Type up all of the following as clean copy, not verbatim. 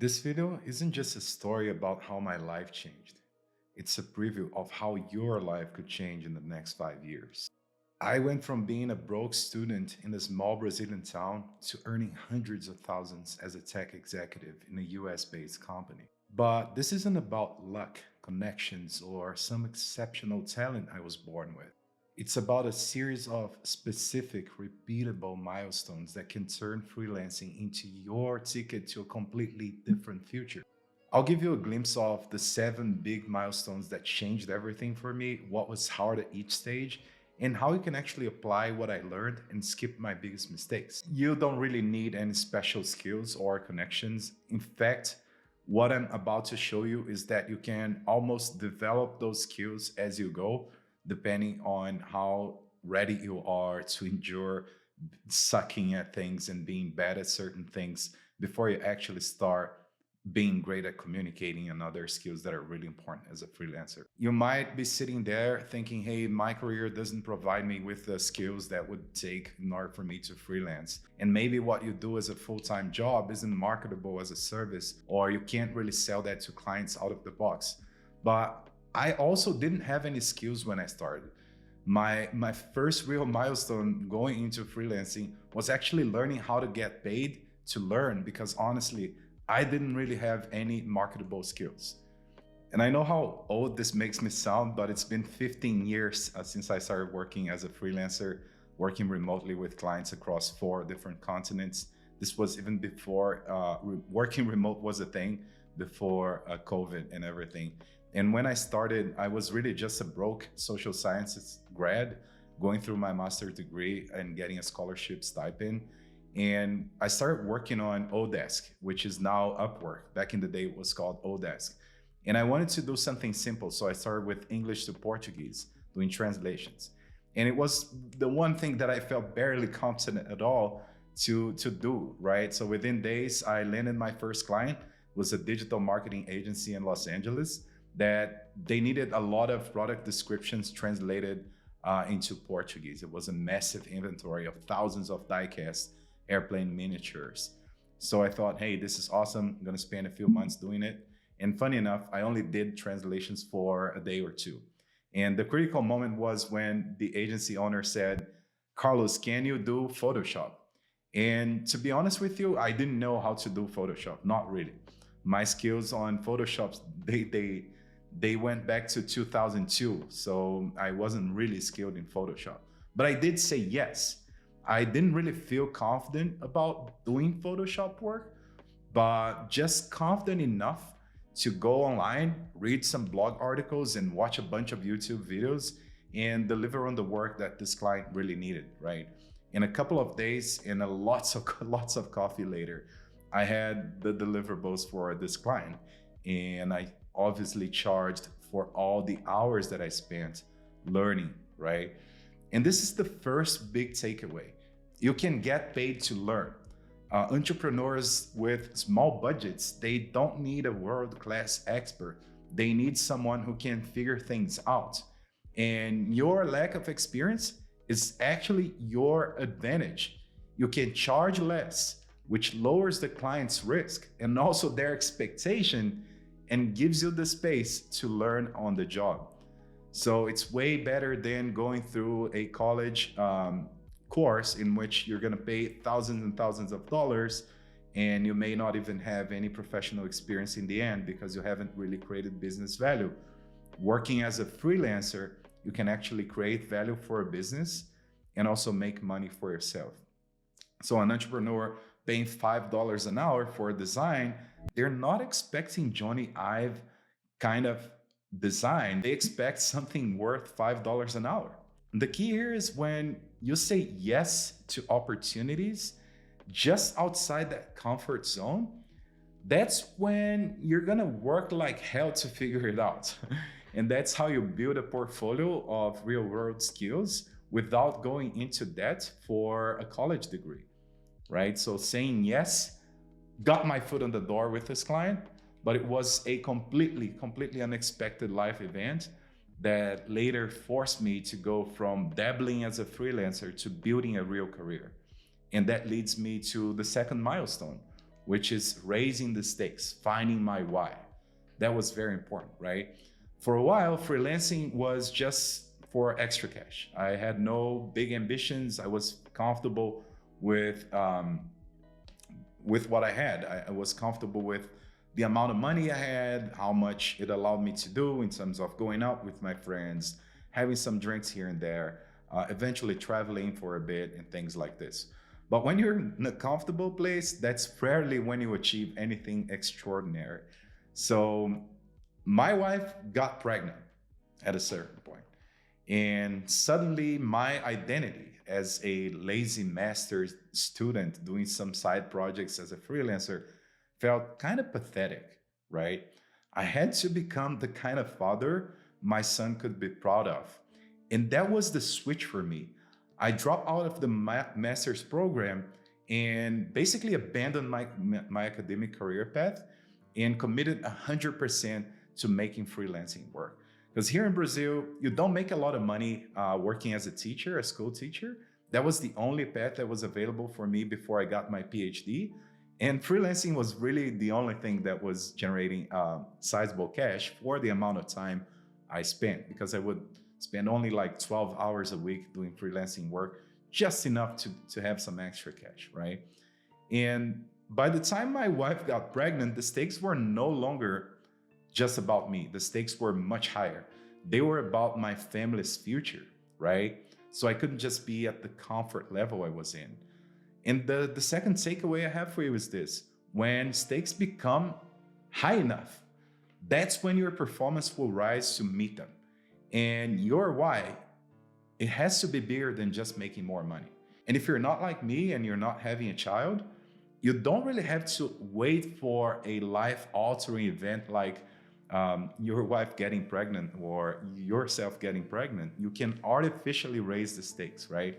This video isn't just a story about how my life changed. It's a preview of how your life could change in the next 5 years. I went from being a broke student in a small Brazilian town to earning hundreds of thousands as a tech executive in a US based company. But this isn't about luck, connections, or some exceptional talent I was born with. It's about a series of specific, repeatable milestones that can turn freelancing into your ticket to a completely different future. I'll give you a glimpse of the 7 big milestones that changed everything for me, what was hard at each stage, and how you can actually apply what I learned and skip my biggest mistakes. You don't really need any special skills or connections. In fact, what I'm about to show you is that you can almost develop those skills as you go, depending on how ready you are to endure sucking at things and being bad at certain things before you actually start being great at communicating and other skills that are really important as a freelancer. You might be sitting there thinking, hey, my career doesn't provide me with the skills that would take in order for me to freelance. And maybe what you do as a full-time job isn't marketable as a service, or you can't really sell that to clients out of the box. But I also didn't have any skills when I started. My first real milestone going into freelancing was actually learning how to get paid to learn, because honestly, I didn't really have any marketable skills. And I know how old this makes me sound, but it's been 15 years since I started working as a freelancer, working remotely with clients across 4 different continents. This was even before working remote was a thing, before COVID and everything. And when I started, I was really just a broke social sciences grad going through my master's degree and getting a scholarship stipend. And I started working on Odesk, which is now Upwork. Back in the day, it was called Odesk. And I wanted to do something simple. So I started with English to Portuguese, doing translations. And it was the one thing that I felt barely competent at all to do, right? So within days, I landed my first client. It was a digital marketing agency in Los Angeles that they needed a lot of product descriptions translated into Portuguese. It was a massive inventory of thousands of die-cast airplane miniatures. So I thought, hey, this is awesome. I'm going to spend a few months doing it. And funny enough, I only did translations for a day or two. And the critical moment was when the agency owner said, Carlos, can you do Photoshop? And to be honest with you, I didn't know how to do Photoshop, not really. My skills on Photoshop, they went back to 2002. So I wasn't really skilled in Photoshop. But I did say yes. I didn't really feel confident about doing Photoshop work, but just confident enough to go online, read some blog articles and watch a bunch of YouTube videos and deliver on the work that this client really needed, right? In a couple of days and lots of coffee later, I had the deliverables for this client. And I obviously charged for all the hours that I spent learning, right? And this is the first big takeaway. You can get paid to learn. Entrepreneurs with small budgets, they don't need a world-class expert. They need someone who can figure things out. And your lack of experience is actually your advantage. You can charge less, which lowers the client's risk and also their expectation and gives you the space to learn on the job. So it's way better than going through a college course in which you're going to pay thousands and thousands of dollars and you may not even have any professional experience in the end because you haven't really created business value. Working as a freelancer, you can actually create value for a business and also make money for yourself. So an entrepreneur paying $5 an hour for a design, they're not expecting Johnny Ive kind of design. They expect something worth $5 an hour. The key here is when you say yes to opportunities just outside that comfort zone, that's when you're gonna work like hell to figure it out. And that's how you build a portfolio of real world skills without going into debt for a college degree, right? So saying yes got my foot on the door with this client, but it was a completely unexpected life event that later forced me to go from dabbling as a freelancer to building a real career. And that leads me to the second milestone. which is raising the stakes, finding my why. That was very important, right? For a while, freelancing was just for extra cash. I had no big ambitions. I was comfortable with what I had. I was comfortable with the amount of money I had, how much it allowed me to do in terms of going out with my friends, having some drinks here and there, eventually traveling for a bit and things like this. But when you're in a comfortable place, that's rarely when you achieve anything extraordinary. So my wife got pregnant at a certain point, and suddenly my identity as a lazy master's student doing some side projects as a freelancer felt kind of pathetic, right? I had to become the kind of father my son could be proud of. And that was the switch for me. I dropped out of the master's program and basically abandoned my academic career path and committed 100% to making freelancing work. Because here in Brazil, you don't make a lot of money working as a teacher, a school teacher. That was the only path that was available for me before I got my PhD. And freelancing was really the only thing that was generating sizable cash for the amount of time I spent, because I would spend only like 12 hours a week doing freelancing work, just enough to have some extra cash, right? And by the time my wife got pregnant, the stakes were no longer just about me. The stakes were much higher. They were about my family's future, right? So I couldn't just be at the comfort level I was in. And the second takeaway I have for you is this: when stakes become high enough, that's when your performance will rise to meet them. And your why, it has to be bigger than just making more money. And if you're not like me and you're not having a child, you don't really have to wait for a life altering event like your wife getting pregnant or yourself getting pregnant. You can artificially raise the stakes, right?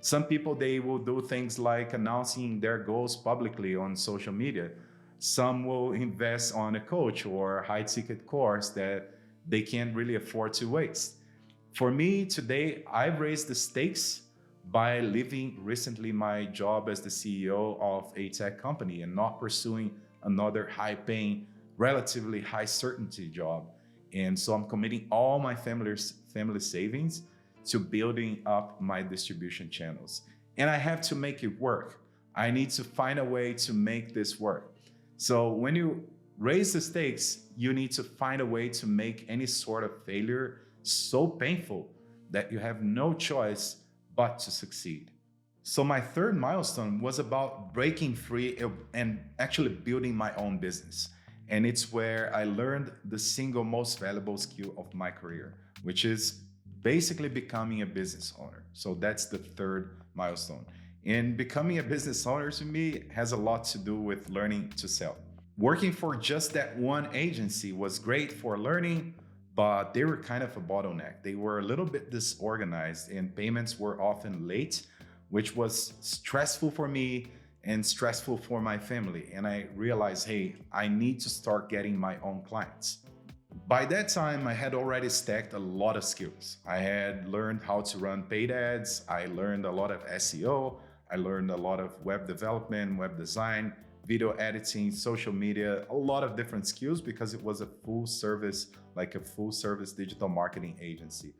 Some people, they will do things like announcing their goals publicly on social media. Some will invest on a coach or high ticket course that they can't really afford to waste. For me today, I've raised the stakes by leaving recently my job as the CEO of a tech company and not pursuing another high paying, relatively high certainty job. And so I'm committing all my family savings to building up my distribution channels. And I have to make it work. I need to find a way to make this work. So when you raise the stakes, you need to find a way to make any sort of failure so painful that you have no choice but to succeed. So my third milestone was about breaking free and actually building my own business. And it's where I learned the single most valuable skill of my career, which is basically becoming a business owner. So that's the third milestone. And becoming a business owner to me has a lot to do with learning to sell. Working for just that one agency was great for learning, but they were kind of a bottleneck. They were a little bit disorganized and payments were often late, which was stressful for me and stressful for my family. And I realized, hey, I need to start getting my own clients. By that time, I had already stacked a lot of skills. I had learned how to run paid ads. I learned a lot of SEO. I learned a lot of web development, web design, video editing, social media, a lot of different skills because it was a full service digital marketing agency.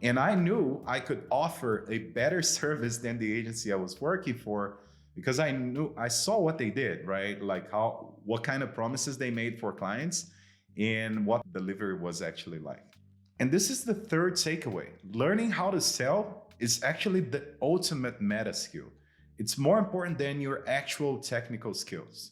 And I knew I could offer a better service than the agency I was working for because I saw what they did, right? Like what kind of promises they made for clients and what delivery was actually like. And this is the third takeaway. Learning how to sell is actually the ultimate meta skill. It's more important than your actual technical skills.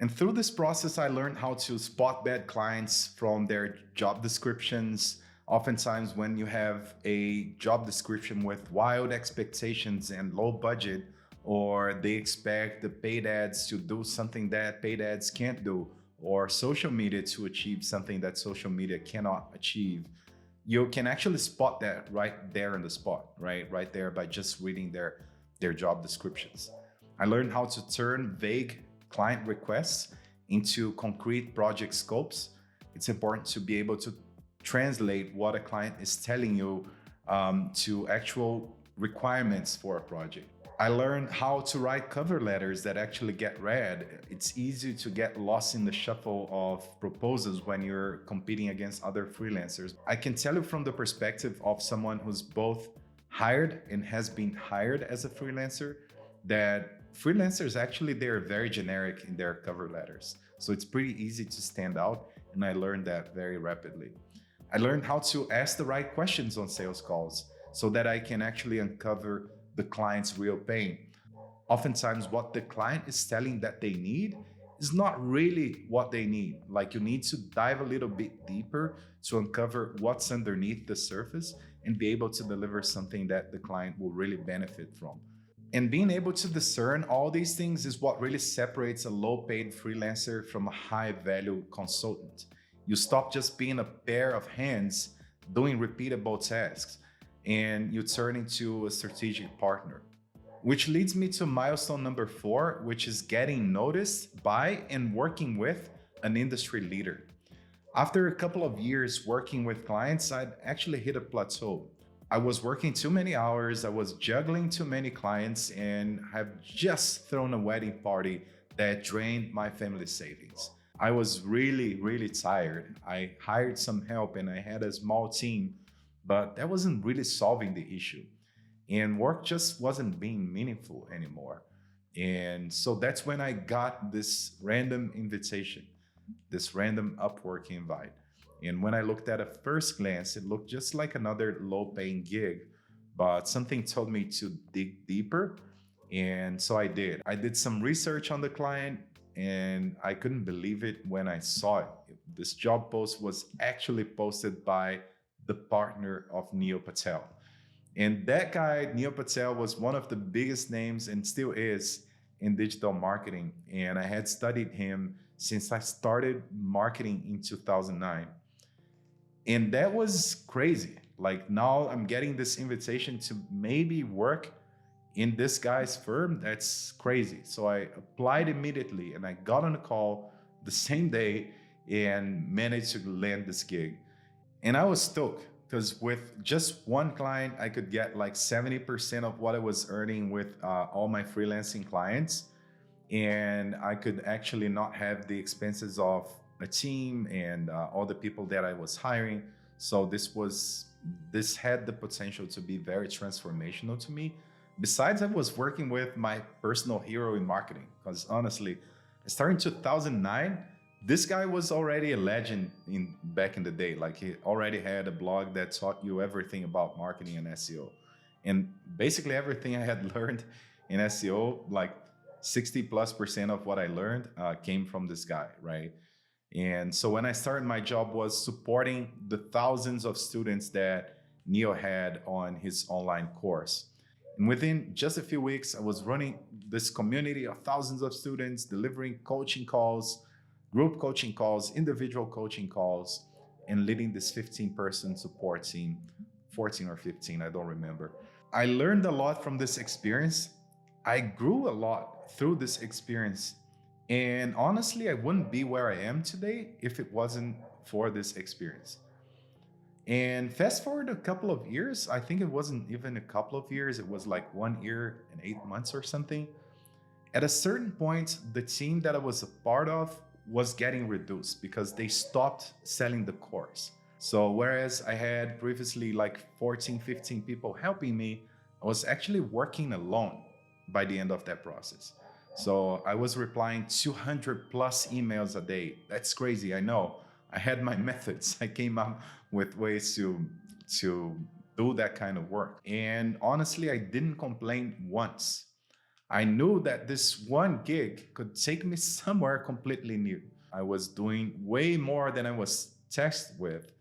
And through this process, I learned how to spot bad clients from their job descriptions. Oftentimes, when you have a job description with wild expectations and low budget, or they expect the paid ads to do something that paid ads can't do, or social media to achieve something that social media cannot achieve, you can actually spot that right there on the spot, right there by just reading their job descriptions. I learned how to turn vague client requests into concrete project scopes. It's important to be able to translate what a client is telling you to actual requirements for a project. I learned how to write cover letters that actually get read. It's easy to get lost in the shuffle of proposals when you're competing against other freelancers. I can tell you from the perspective of someone who's both hired and has been hired as a freelancer that freelancers actually they're very generic in their cover letters. So it's pretty easy to stand out, and I learned that very rapidly. I learned how to ask the right questions on sales calls so that I can actually uncover the client's real pain. Oftentimes, what the client is telling that they need is not really what they need. Like you need to dive a little bit deeper to uncover what's underneath the surface and be able to deliver something that the client will really benefit from. And being able to discern all these things is what really separates a low paid freelancer from a high value consultant. You stop just being a pair of hands doing repeatable tasks and you turn into a strategic partner. Which leads me to milestone number 4, which is getting noticed by and working with an industry leader. After a couple of years working with clients, I'd actually hit a plateau. I was working too many hours, I was juggling too many clients, and have just thrown a wedding party that drained my family savings. I was really, really tired. I hired some help and I had a small team, but that wasn't really solving the issue. And work just wasn't being meaningful anymore. And so that's when I got this random invitation, this random Upwork invite. And when I looked at it first glance, it looked just like another low paying gig, but something told me to dig deeper. And so I did. I did some research on the client and I couldn't believe it when I saw it. This job post was actually posted by the partner of Neil Patel. And that guy, Neil Patel, was one of the biggest names and still is in digital marketing. And I had studied him since I started marketing in 2009. And that was crazy. Like now I'm getting this invitation to maybe work in this guy's firm. That's crazy. So I applied immediately and I got on a call the same day and managed to land this gig. And I was stoked because with just one client, I could get like 70% of what I was earning with all my freelancing clients. And I could actually not have the expenses of a team and all the people that I was hiring. So this had the potential to be very transformational to me. Besides, I was working with my personal hero in marketing because honestly, I started in 2009. This guy was already a legend in back in the day. Like he already had a blog that taught you everything about marketing and SEO. And basically everything I had learned in SEO, like 60+% of what I learned came from this guy, right? And so when I started, my job was supporting the thousands of students that Neil had on his online course. And within just a few weeks, I was running this community of thousands of students, delivering coaching calls, group coaching calls, individual coaching calls, and leading this 15-person support team, 14 or 15, I don't remember. I learned a lot from this experience. I grew a lot through this experience. And honestly, I wouldn't be where I am today if it wasn't for this experience. And fast forward a couple of years, I think it wasn't even a couple of years, it was like 1 year and 8 months or something. At a certain point, the team that I was a part of was getting reduced because they stopped selling the course. So whereas I had previously like 14, 15 people helping me, I was actually working alone by the end of that process. So I was replying 200 plus emails a day. That's crazy, I know. I had my methods. I came up with ways to do that kind of work. And honestly, I didn't complain once. I knew that this one gig could take me somewhere completely new. I was doing way more than I was tasked with.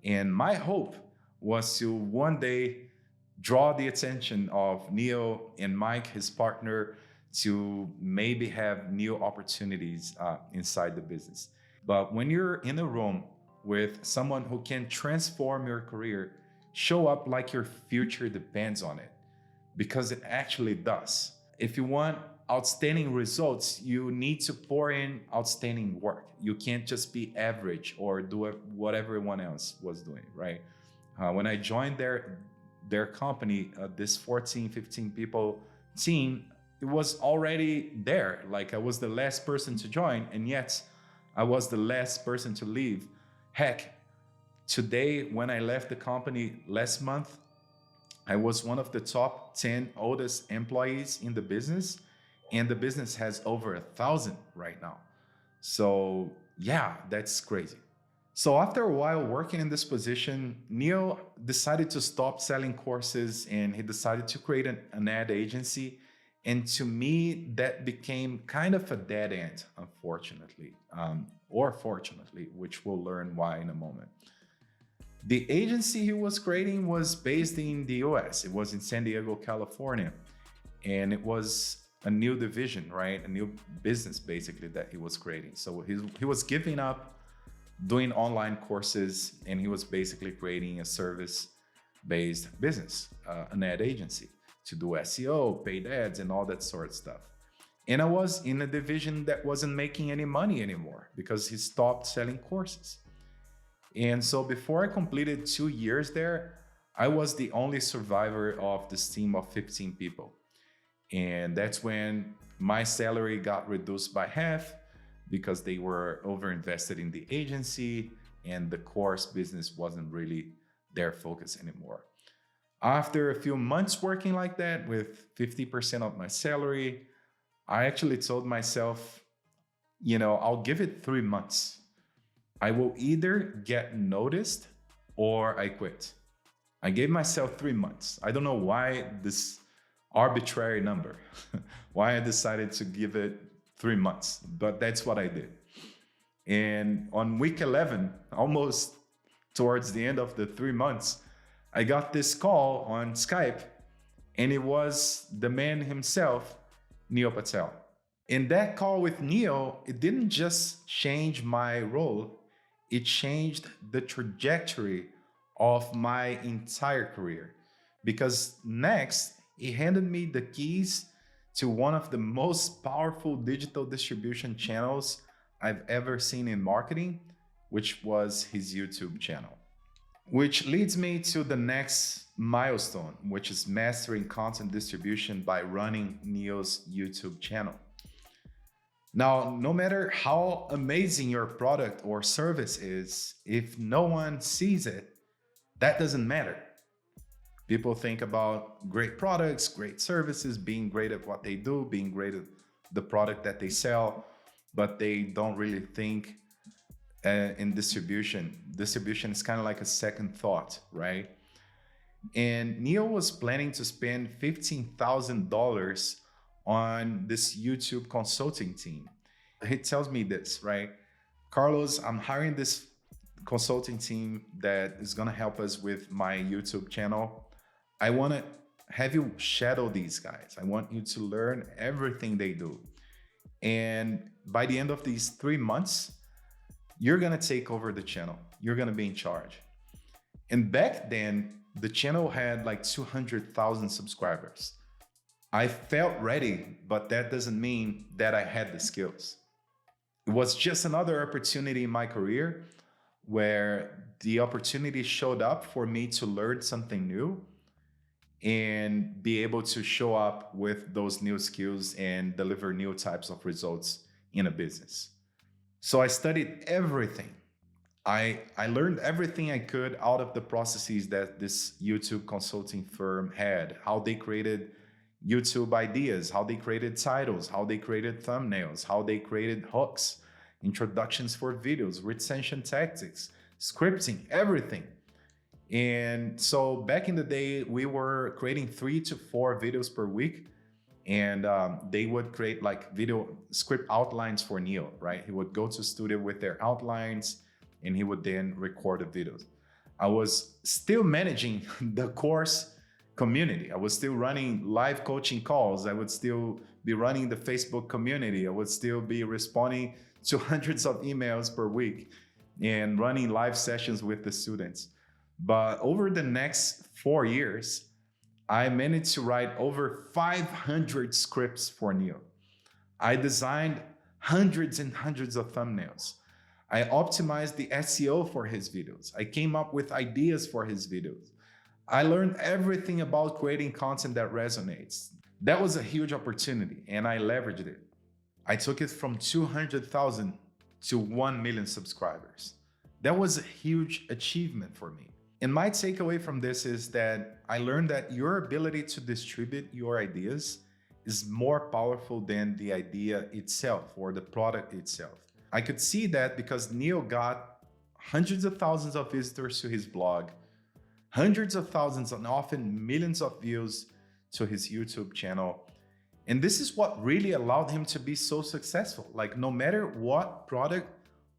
And my hope was to one day draw the attention of Neil and Mike, his partner, to maybe have new opportunities inside the business. But when you're in a room with someone who can transform your career, show up like your future depends on it, because it actually does. If you want outstanding results, you need to pour in outstanding work. You can't just be average or do what everyone else was doing, right? When I joined their company, this 14, 15 people team, it was already there. Like I was the last person to join, and yet I was the last person to leave. Heck, today, when I left the company last month, I was one of the top 10 oldest employees in the business, and the business has over 1,000 right now. So, yeah, that's crazy. So, after a while working in this position, Neil decided to stop selling courses and he decided to create an ad agency. And to me, that became kind of a dead end, unfortunately, or fortunately, which we'll learn why in a moment. The agency he was creating was based in the US. It was in San Diego, California. And it was a new division, right? A new business basically that he was creating. So he was giving up doing online courses and he was basically creating a service based business, an ad agency to do SEO, paid ads, and all that sort of stuff. And I was in a division that wasn't making any money anymore because he stopped selling courses. And so before I completed 2 years there, I was the only survivor of this team of 15 people. And that's when my salary got reduced by half because they were overinvested in the agency and the course business wasn't really their focus anymore. After a few months working like that with 50% of my salary, I actually told myself, I'll give it 3 months. I will either get noticed or I quit. I gave myself 3 months. I don't know why this arbitrary number, why I decided to give it 3 months, but that's what I did. And on week 11, almost towards the end of the 3 months, I got this call on Skype, and it was the man himself, Neil Patel. In that call with Neil, it didn't just change my role, it changed the trajectory of my entire career. Because next, he handed me the keys to one of the most powerful digital distribution channels I've ever seen in marketing, which was his YouTube channel. Which leads me to the next milestone, which is mastering content distribution by running Neil's YouTube channel. Now, no matter how amazing your product or service is, if no one sees it, that doesn't matter. People think about great products, great services, being great at what they do, being great at the product that they sell, but they don't really think in distribution. Distribution is kind of like a second thought, right? And Neil was planning to spend $15,000 on this YouTube consulting team. He tells me this, right? Carlos, I'm hiring this consulting team that is going to help us with my YouTube channel. I want to have you shadow these guys. I want you to learn everything they do. And by the end of these 3 months, you're going to take over the channel. You're going to be in charge. And back then, the channel had like 200,000 subscribers. I felt ready, but that doesn't mean that I had the skills. It was just another opportunity in my career where the opportunity showed up for me to learn something new and be able to show up with those new skills and deliver new types of results in a business. So I studied everything. I learned everything I could out of the processes that this YouTube consulting firm had, how they created YouTube ideas, how they created titles, how they created thumbnails, how they created hooks, introductions for videos, retention tactics, scripting, everything. And so back in the day, we were creating 3 to 4 videos per week. And they would create like video script outlines for Neil, right? He would go to studio with their outlines and he would then record the videos. I was still managing the course community. I was still running live coaching calls. I would still be running the Facebook community. I would still be responding to hundreds of emails per week and running live sessions with the students. But over the next 4 years, I managed to write over 500 scripts for Neil. I designed hundreds and hundreds of thumbnails. I optimized the SEO for his videos. I came up with ideas for his videos. I learned everything about creating content that resonates, That was a huge opportunity and I leveraged it. I took it from 200,000 to 1 million subscribers. That was a huge achievement for me. And my takeaway from this is that I learned that your ability to distribute your ideas is more powerful than the idea itself or the product itself. I could see that because Neil got hundreds of thousands of visitors to his blog, hundreds of thousands and often millions of views to his YouTube channel. And this is what really allowed him to be so successful. Like, no matter what product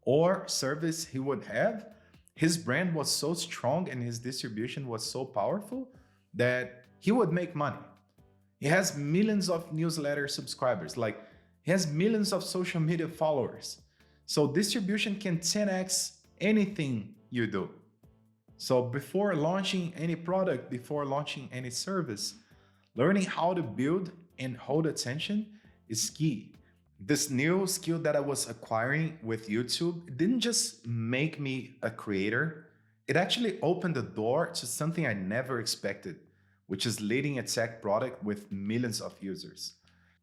or service he would have, his brand was so strong and his distribution was so powerful that he would make money. He has millions of newsletter subscribers, like, he has millions of social media followers. So, distribution can 10x anything you do. So, before launching any product, before launching any service, learning how to build and hold attention is key. This new skill that I was acquiring with YouTube didn't just make me a creator, it actually opened the door to something I never expected, which is leading a tech product with millions of users.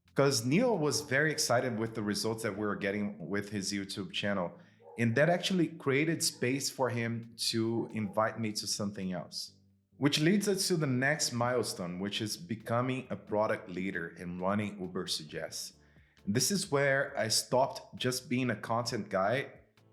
Because Neil was very excited with the results that we were getting with his YouTube channel. And that actually created space for him to invite me to something else. Which leads us to the next milestone, which is becoming a product leader and running Uber Suggest. This is where I stopped just being a content guy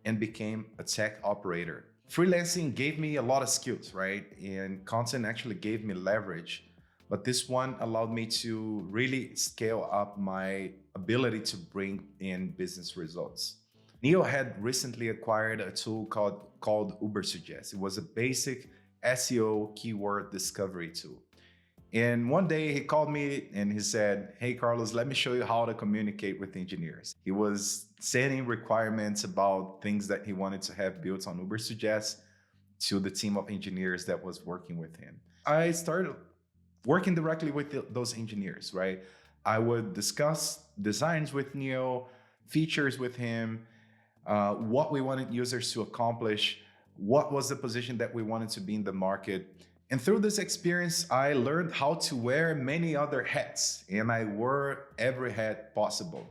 and became a tech operator. Freelancing gave me a lot of skills, right? And content actually gave me leverage. But this one allowed me to really scale up my ability to bring in business results. Neil had recently acquired a tool called Uber Suggest. It was a basic SEO keyword discovery tool. And one day he called me and he said, "Hey, Carlos, let me show you how to communicate with engineers." He was setting requirements about things that he wanted to have built on Uber Suggest to the team of engineers that was working with him. I started working directly with those engineers, right? I would discuss designs with Neil, features with him, what we wanted users to accomplish, what was the position that we wanted to be in the market. And through this experience, I learned how to wear many other hats, and I wore every hat possible.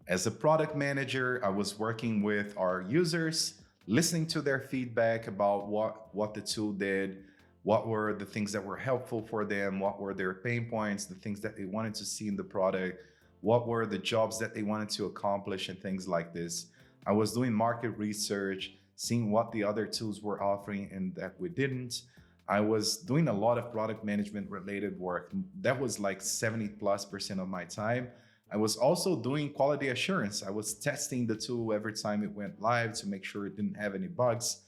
As a product manager, I was working with our users, listening to their feedback about what the tool did, what were the things that were helpful for them, what were their pain points, the things that they wanted to see in the product, what were the jobs that they wanted to accomplish, and things like this. I was doing market research, seeing what the other tools were offering and that we didn't. I was doing a lot of product management related work. That was like 70+% of my time. I was also doing quality assurance. I was testing the tool every time it went live to make sure it didn't have any bugs.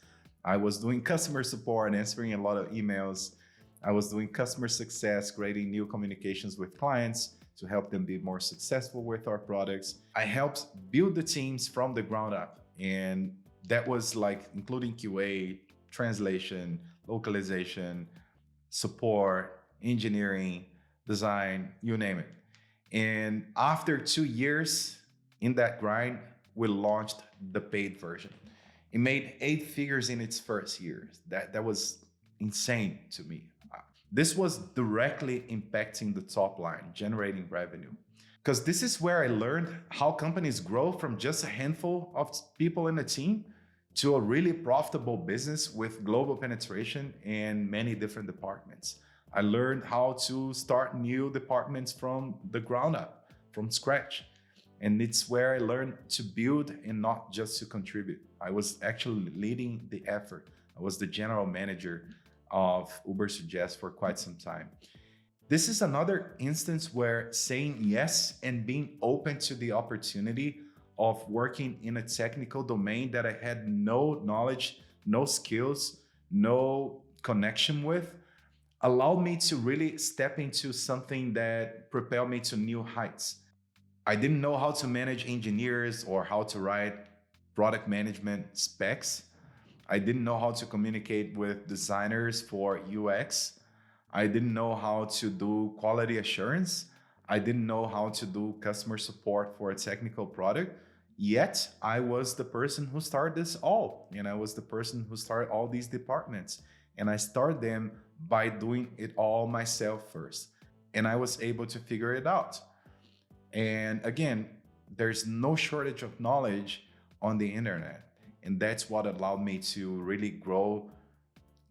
I was doing customer support and answering a lot of emails. I was doing customer success, creating new communications with clients to help them be more successful with our products. I helped build the teams from the ground up. And that was like including QA, translation, localization, support, engineering, design, you name it. And after 2 years in that grind, we launched the paid version. It made 8 figures in its first year. That was insane to me. This was directly impacting the top line, generating revenue. Because this is where I learned how companies grow from just a handful of people in a team to a really profitable business with global penetration and many different departments. I learned how to start new departments from the ground up, from scratch. And it's where I learned to build and not just to contribute. I was actually leading the effort. I was the general manager of Uber Suggest for quite some time. This is another instance where saying yes and being open to the opportunity of working in a technical domain that I had no knowledge, no skills, no connection with, allowed me to really step into something that propelled me to new heights. I didn't know how to manage engineers or how to write product management specs. I didn't know how to communicate with designers for UX. I didn't know how to do quality assurance. I didn't know how to do customer support for a technical product. Yet I was the person who started this all. And I was the person who started all these departments. And I started them by doing it all myself first. and I was able to figure it out. And again, there's no shortage of knowledge on the internet. And that's what allowed me to really grow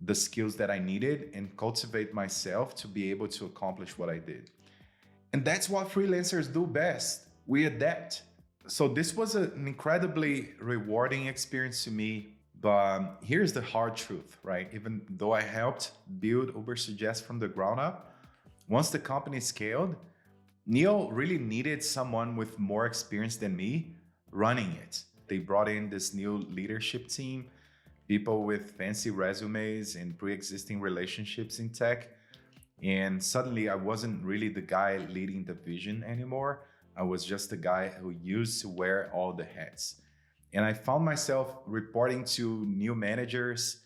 the skills that I needed and cultivate myself to be able to accomplish what I did. And that's what freelancers do best. We adapt. So this was an incredibly rewarding experience to me. But here's the hard truth, right? Even though I helped build Uber Suggest from the ground up, once the company scaled, Neil really needed someone with more experience than me running it. They brought in this new leadership team, people with fancy resumes and pre existing relationships in tech. And suddenly I wasn't really the guy leading the vision anymore. I was just the guy who used to wear all the hats. And I found myself reporting to new managers,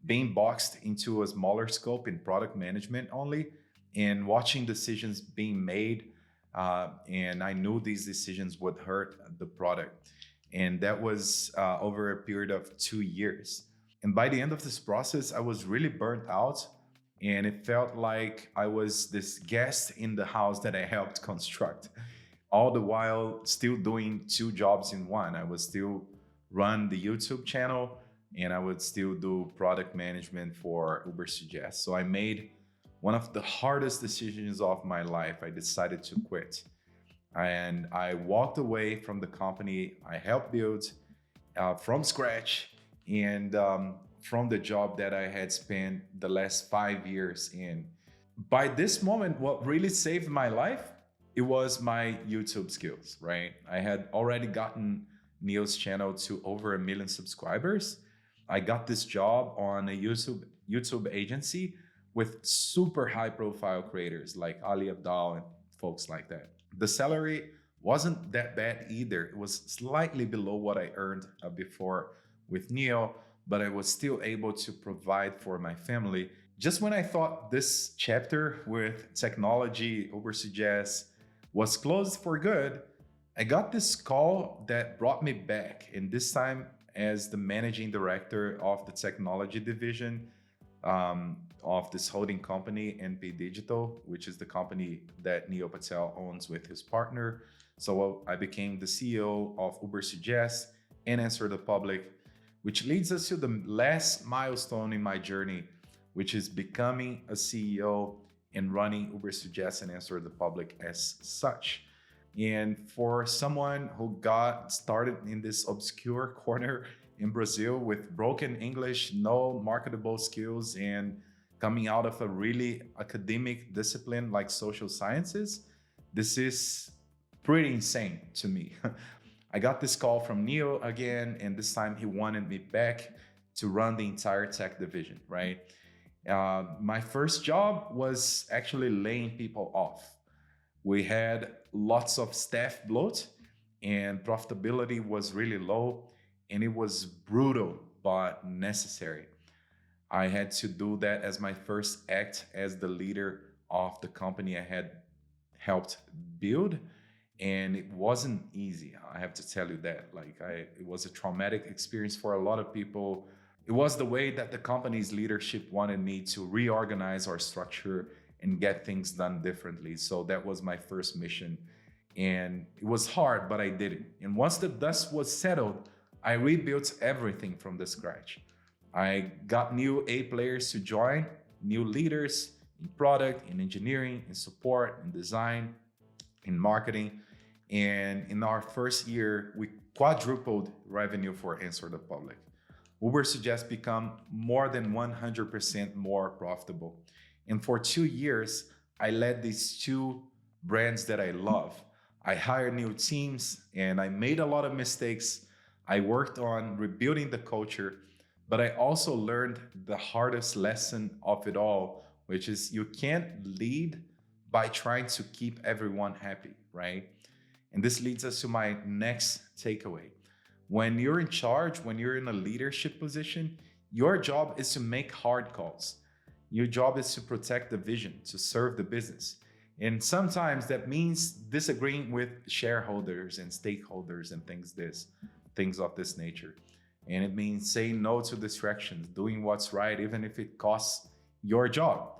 being boxed into a smaller scope in product management only, and watching decisions being made. And I knew these decisions would hurt the product. And that was over a period of 2 years. And by the end of this process, I was really burnt out. And it felt like I was this guest in the house that I helped construct, all the while still doing two jobs in one. I would still run the YouTube channel and I would still do product management for Uber Suggest. So I made one of the hardest decisions of my life. I decided to quit. And I walked away from the company I helped build from scratch and from the job that I had spent the last 5 years in. By this moment, what really saved my life, it was my YouTube skills, right? I had already gotten Neil's channel to over 1 million subscribers. I got this job on a YouTube agency with super high profile creators like Ali Abdal and folks like that. The salary wasn't that bad either. It was slightly below what I earned before with Neil, but I was still able to provide for my family. Just when I thought this chapter with technology, Ubersuggest, was closed for good, I got this call that brought me back, and this time as the managing director of the technology division of this holding company, NP Digital, which is the company that Neil Patel owns with his partner. So I became the CEO of Ubersuggest and Answer the Public, which leads us to the last milestone in my journey, which is becoming a CEO and running Ubersuggest and Answer the Public as such. And for someone who got started in this obscure corner in Brazil with broken English, no marketable skills, and coming out of a really academic discipline like social sciences, this is pretty insane to me. I got this call from Neil again, and this time he wanted me back to run the entire tech division, right? My first job was actually laying people off. We had lots of staff bloat and profitability was really low, and it was brutal but necessary. I had to do that as my first act as the leader of the company I had helped build. And it wasn't easy. I have to tell you that. It was a traumatic experience for a lot of people. It was the way that the company's leadership wanted me to reorganize our structure and get things done differently. So that was my first mission. And it was hard, but I did it. And once the dust was settled, I rebuilt everything from the scratch. I got new A players to join, new leaders in product, in engineering, in support, in design, in marketing. And in our first year, we quadrupled revenue for Answer the Public. Ubersuggest become more than 100% more profitable. And for 2 years, I led these two brands that I love. I hired new teams and I made a lot of mistakes. I worked on rebuilding the culture, but I also learned the hardest lesson of it all, which is you can't lead by trying to keep everyone happy, right? And this leads us to my next takeaway. When you're in charge, when you're in a leadership position, your job is to make hard calls. Your job is to protect the vision, to serve the business. And sometimes that means disagreeing with shareholders and stakeholders and things of this nature. And it means saying no to distractions, doing what's right, even if it costs your job.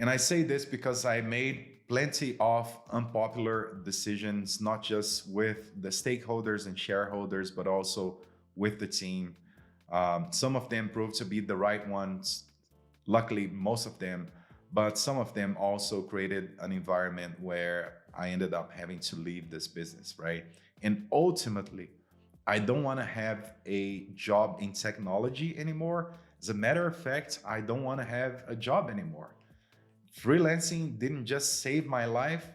And I say this because I made plenty of unpopular decisions, not just with the stakeholders and shareholders, but also with the team. Some of them proved to be the right ones, luckily, most of them, but some of them also created an environment where I ended up having to leave this business, right? And ultimately, I don't want to have a job in technology anymore. As a matter of fact, I don't want to have a job anymore. Freelancing didn't just save my life,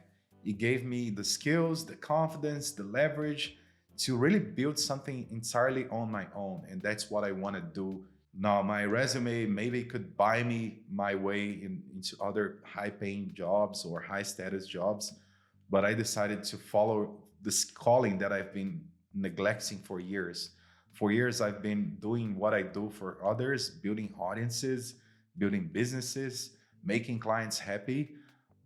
it gave me the skills, the confidence, the leverage to really build something entirely on my own. And that's what I want to do. Now, my resume maybe could buy me my way into other high paying jobs or high status jobs, but I decided to follow this calling that I've been neglecting for years. For years, I've been doing what I do for others, building audiences, building businesses, making clients happy.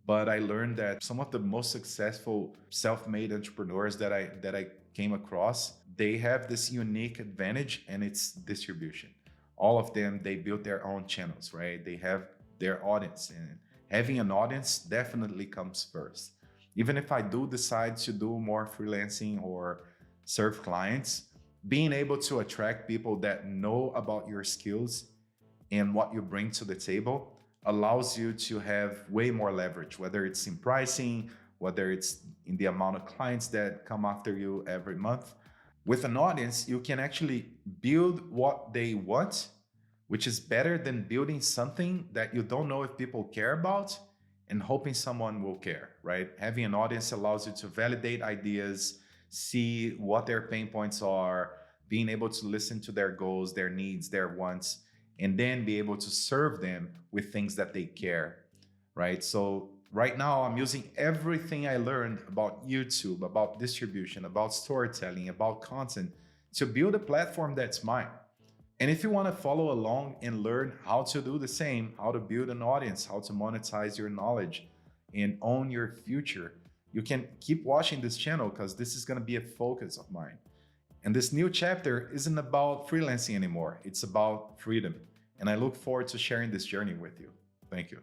But I learned that some of the most successful self-made entrepreneurs that I came across, they have this unique advantage, and it's distribution. All of them, they built their own channels, right? They have their audience, and having an audience definitely comes first. Even if I do decide to do more freelancing or serve clients, being able to attract people that know about your skills and what you bring to the table allows you to have way more leverage, whether it's in pricing, whether it's in the amount of clients that come after you every month. With an audience, you can actually build what they want, which is better than building something that you don't know if people care about and hoping someone will care, right? Having an audience allows you to validate ideas, see what their pain points are, being able to listen to their goals, their needs, their wants, and then be able to serve them with things that they care, right? So right now I'm using everything I learned about YouTube, about distribution, about storytelling, about content to build a platform that's mine. And if you want to follow along and learn how to do the same, how to build an audience, how to monetize your knowledge and own your future, you can keep watching this channel because this is going to be a focus of mine. And this new chapter isn't about freelancing anymore. It's about freedom. And I look forward to sharing this journey with you. Thank you.